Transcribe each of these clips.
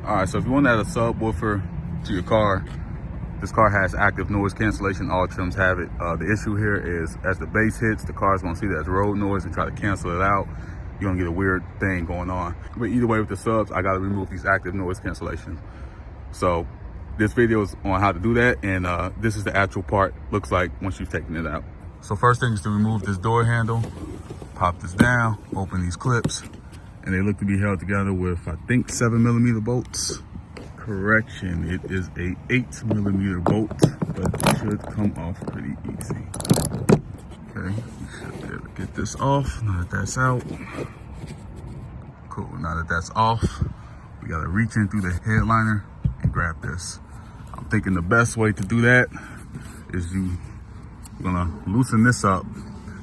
All right, so if you want to add a subwoofer to your car, this car has active noise cancellation. All trims have it. The issue here is as the bass hits, the car's gonna see that as road noise and try to cancel it out. You're gonna get a weird thing going on. But either way with the subs, I gotta remove these active noise cancellation. So this video is on how to do that, and this is the actual part looks like once you've taken it out. So first thing is to remove this door handle, pop this down, open these clips, and they look to be held together with, I think, 7mm bolts. Correction, it is a 8mm bolt, but it should come off pretty easy. Okay, we should be able to get this off now that that's out. Cool, now that that's off, we gotta reach in through the headliner and grab this. I'm thinking the best way to do that is we're gonna loosen this up,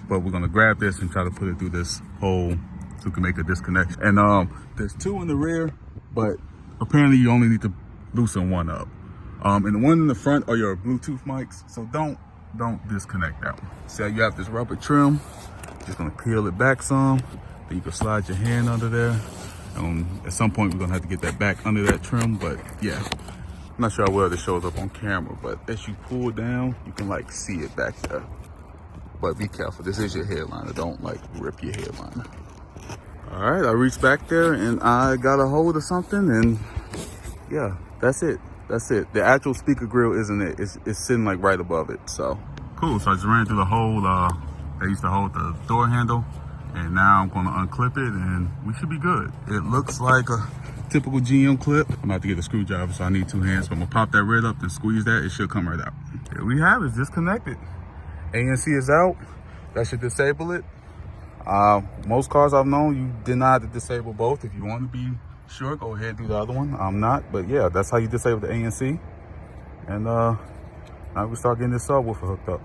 but we're gonna grab this and try to put it through this hole so we can make a disconnection. And there's two in the rear, but apparently you only need to loosen one up. And the one in the front are your Bluetooth mics, so don't disconnect that one. See how you have this rubber trim? Just gonna peel it back some, then you can slide your hand under there. At some point we're gonna have to get that back under that trim, but yeah. I'm not sure how well this shows up on camera, but as you pull down, you can like see it back there. But be careful, this is your headliner. Don't like rip your headliner. All right, I reached back there and I got a hold of something, and yeah, that's it. That's it. The actual speaker grill isn't it. It's sitting like right above it, so. Cool, so I just ran through the hole that used to hold the door handle, and now I'm gonna unclip it and we should be good. It looks like a typical GM clip. I'm about to get a screwdriver, so I need two hands. So I'm gonna pop that red up and squeeze that. It should come right out. Here we have it, it's disconnected. ANC is out. That should disable it. Most cars I've known, you did not have to disable both. If you want to be sure, go ahead and do the other one. I'm not, but yeah, that's how you disable the ANC. And now we start getting this subwoofer hooked up.